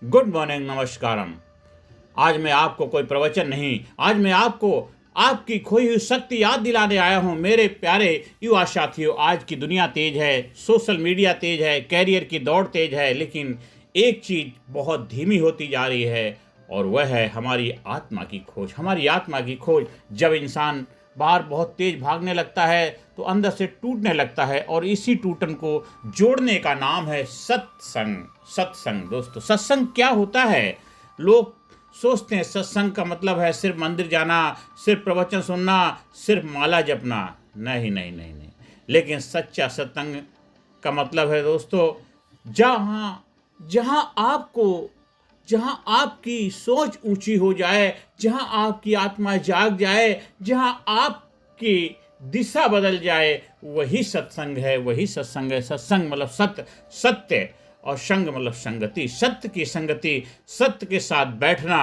Good morning, नमस्कारम। आज मैं आपको कोई प्रवचन नहीं, आज मैं आपको आपकी खोई हुई शक्ति याद दिलाने आया हूँ। मेरे प्यारे युवा साथियों, आज की दुनिया तेज है, सोशल मीडिया तेज है, कैरियर की दौड़ तेज है, लेकिन एक चीज़ बहुत धीमी होती जा रही है और वह है हमारी आत्मा की खोज। हमारी आत्मा की खोज। जब इंसान बाहर बहुत तेज भागने लगता है तो अंदर से टूटने लगता है, और इसी टूटन को जोड़ने का नाम है सत्संग। सत्संग दोस्तों, सत्संग क्या होता है? लोग सोचते हैं सत्संग का मतलब है सिर्फ मंदिर जाना, सिर्फ प्रवचन सुनना, सिर्फ माला जपना। नहीं नहीं नहीं नहीं, लेकिन सच्चा सत्संग का मतलब है दोस्तों, जहाँ जहाँ आपको जहाँ आपकी सोच ऊंची हो जाए, जहाँ आपकी आत्मा जाग जाए, जहाँ आपकी दिशा बदल जाए, वही सत्संग है, वही सत्संग है। सत्संग मतलब सत्य, सत्य, और संग मतलब संगति, सत्य की संगति, सत्य के साथ बैठना।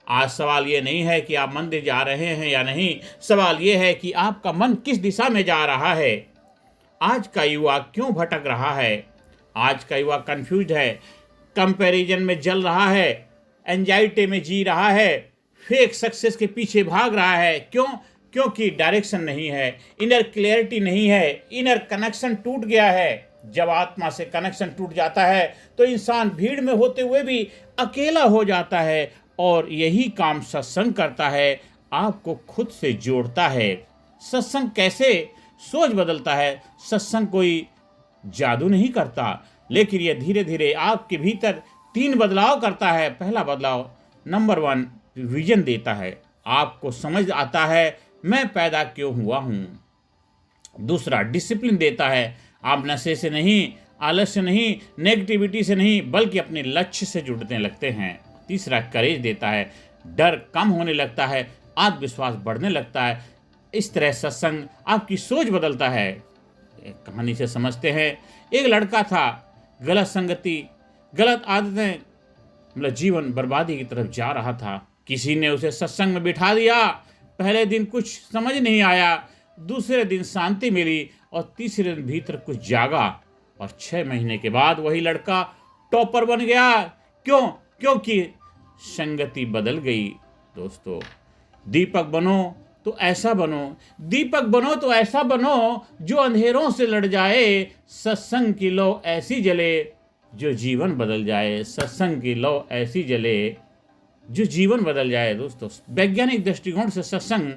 आज सवाल ये नहीं है कि आप मंदिर जा रहे हैं या नहीं, सवाल ये है कि आपका मन किस दिशा में जा रहा है। आज का युवा क्यों भटक रहा है? आज का युवा कंफ्यूज है, कंपैरिजन में जल रहा है, एंजाइटी में जी रहा है, फेक सक्सेस के पीछे भाग रहा है। क्यों? क्योंकि डायरेक्शन नहीं है, इनर क्लैरिटी नहीं है, इनर कनेक्शन टूट गया है। जब आत्मा से कनेक्शन टूट जाता है तो इंसान भीड़ में होते हुए भी अकेला हो जाता है, और यही काम सत्संग करता है, आपको खुद से जोड़ता है। सत्संग कैसे सोच बदलता है? सत्संग कोई जादू नहीं करता, लेकिन यह धीरे धीरे आपके भीतर 3 बदलाव करता है। पहला बदलाव, नंबर 1, विजन देता है। आपको समझ आता है मैं पैदा क्यों हुआ हूँ। दूसरा, डिसिप्लिन देता है। आप नशे से नहीं, आलस से नहीं, नेगेटिविटी से नहीं, बल्कि अपने लक्ष्य से जुड़ने लगते हैं। तीसरा, करेज देता है। डर कम होने लगता है, आत्मविश्वास बढ़ने लगता है। इस तरह सत्संग आपकी सोच बदलता है। एक कहानी से समझते हैं। एक लड़का था, गलत संगति, गलत आदतें, मतलब जीवन बर्बादी की तरफ जा रहा था। किसी ने उसे सत्संग में बिठा दिया। पहले दिन कुछ समझ नहीं आया, दूसरे दिन शांति मिली, और तीसरे दिन भीतर कुछ जागा, और 6 महीने के बाद वही लड़का टॉपर बन गया। क्यों? क्योंकि संगति बदल गई। दोस्तों, दीपक बनो तो ऐसा बनो, दीपक बनो तो ऐसा बनो जो अंधेरों से लड़ जाए। सत्संग की लौ ऐसी जले जो जीवन बदल जाए। सत्संग की लौ ऐसी जले जो जीवन बदल जाए। दोस्तों, वैज्ञानिक दृष्टिकोण से सत्संग,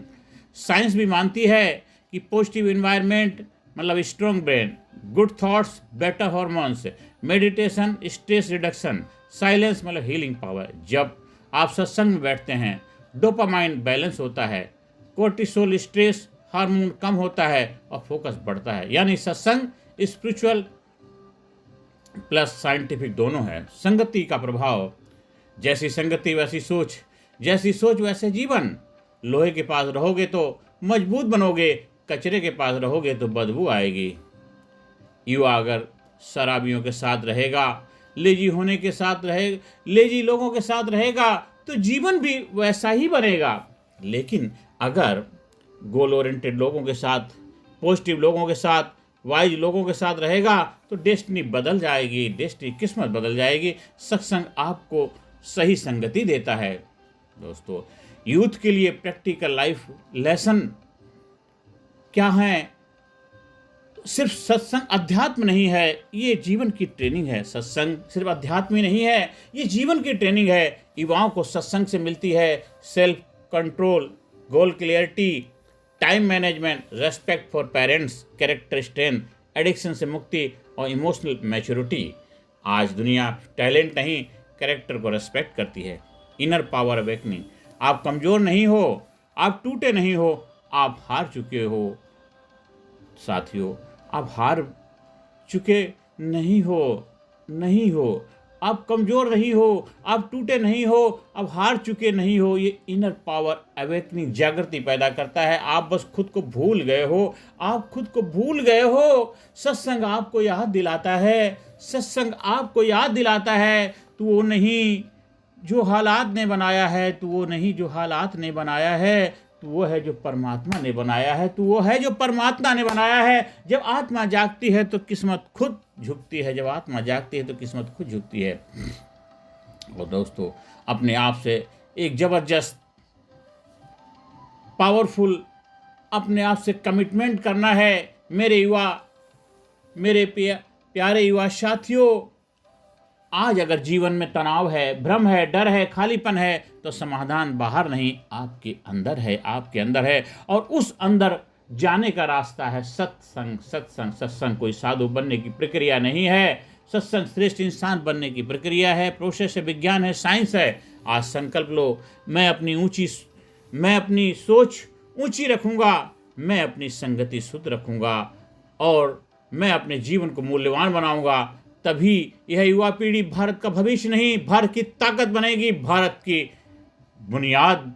साइंस भी मानती है कि पॉजिटिव इन्वायरमेंट मतलब strong brain, good thoughts, better hormones, meditation, stress reduction, silence मतलब हीलिंग पावर। जब आप सत्संग में बैठते हैं, डोपामाइन बैलेंस होता है, कोर्टिसोल स्ट्रेस हार्मोन कम होता है, और फोकस बढ़ता है। यानी सत्संग स्पिरिचुअल प्लस साइंटिफिक दोनों है। संगति का प्रभाव, जैसी संगति वैसी सोच, जैसी सोच वैसे जीवन। लोहे के पास रहोगे तो मजबूत बनोगे, कचरे के पास रहोगे तो बदबू आएगी। युवा अगर शराबियों के साथ रहेगा, लेजी होने के साथ रहेगा, लेजी लोगों के साथ रहेगा, तो जीवन भी वैसा ही बनेगा। लेकिन अगर गोल ओरिएंटेड लोगों के साथ, पॉजिटिव लोगों के साथ, वाइज लोगों के साथ रहेगा, तो डेस्टिनी बदल जाएगी, डेस्टिनी किस्मत बदल जाएगी। सत्संग आपको सही संगति देता है। दोस्तों, यूथ के लिए प्रैक्टिकल लाइफ लेसन क्या है? सिर्फ सत्संग अध्यात्म नहीं है, ये जीवन की ट्रेनिंग है। सत्संग सिर्फ अध्यात्म ही नहीं है, ये जीवन की ट्रेनिंग है। युवाओं को सत्संग से मिलती है self control, goal clarity, time management, respect for parents, character strength, addiction से मुक्ति, और इमोशनल मैच्योरिटी। आज दुनिया टैलेंट नहीं, कैरेक्टर को रेस्पेक्ट करती है। Inner power awakening. आप कमज़ोर नहीं हो, आप टूटे नहीं हो, आप हार चुके हो साथियों। आप हार चुके नहीं हो, नहीं हो, आप कमज़ोर नहीं हो, आप टूटे नहीं हो, आप हार चुके नहीं हो। ये इनर पावर अवेकनिंग जागृति पैदा करता है। आप बस खुद को भूल गए हो, आप खुद को भूल गए हो। सत्संग आपको याद दिलाता है, सत्संग आपको याद दिलाता है, तो वो नहीं जो हालात ने बनाया है, तो वो नहीं जो हालात ने बनाया है, तो वो है जो परमात्मा ने बनाया है, तो वो है जो परमात्मा ने बनाया है। जब आत्मा जागती है तो किस्मत खुद झुकती है, जब आत्मा जागती है तो किस्मत खुद झुकती है। और दोस्तों, अपने आप से एक ज़बरदस्त पावरफुल अपने आप से कमिटमेंट करना है। मेरे प्यारे युवा साथियों, आज अगर जीवन में तनाव है, भ्रम है, डर है, खालीपन है, तो समाधान बाहर नहीं, आपके अंदर है, आपके अंदर है। और उस अंदर जाने का रास्ता है सत्संग। सत्संग सत्संग कोई साधु बनने की प्रक्रिया नहीं है, सत्संग श्रेष्ठ इंसान बनने की प्रक्रिया है, प्रोसेस है, विज्ञान है, साइंस है। आज संकल्प लो, मैं अपनी सोच ऊंची रखूंगा, मैं अपनी संगति शुद्ध रखूंगा और मैं अपने जीवन को मूल्यवान बनाऊंगा। तभी यह युवा पीढ़ी भारत का भविष्य नहीं, भारत की ताकत बनेगी, भारत की बुनियाद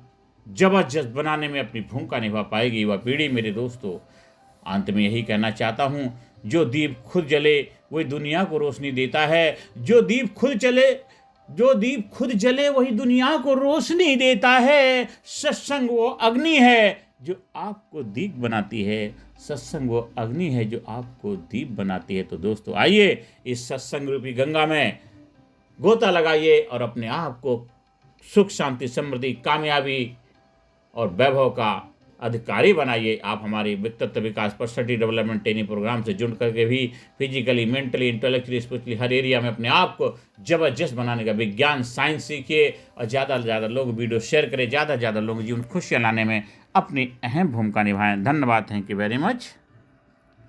जबरदस्त बनाने में अपनी भूमिका निभा पाएगी युवा पीढ़ी। मेरे दोस्तों, अंत में यही कहना चाहता हूँ, जो दीप खुद जले वही दुनिया को रोशनी देता है। जो दीप खुद जले वही दुनिया को रोशनी देता है। सत्संग वो अग्नि है जो आपको दीप बनाती है। सत्संग वो अग्नि है जो आपको दीप बनाती है। तो दोस्तों, आइए इस सत्संग रूपी गंगा में गोता लगाइए और अपने आप को सुख, शांति, समृद्धि, कामयाबी और वैभव का अधिकारी बनाइए। आप हमारे व्यक्तित्व विकास पर्सनैलिटी डेवलपमेंट ट्रेनिंग प्रोग्राम से जुड़ करके भी फिजिकली, मेंटली, इंटेलेक्चुअली, स्पिरिचुअली हर एरिया में अपने आप को जबरदस्त बनाने का विज्ञान, साइंस सीखिए और ज़्यादा से ज़्यादा लोग वीडियो शेयर करें, ज़्यादा से ज़्यादा लोग जीवन खुशियाँ लाने में अपनी अहम भूमिका निभाएं। धन्यवाद। Thank you very much.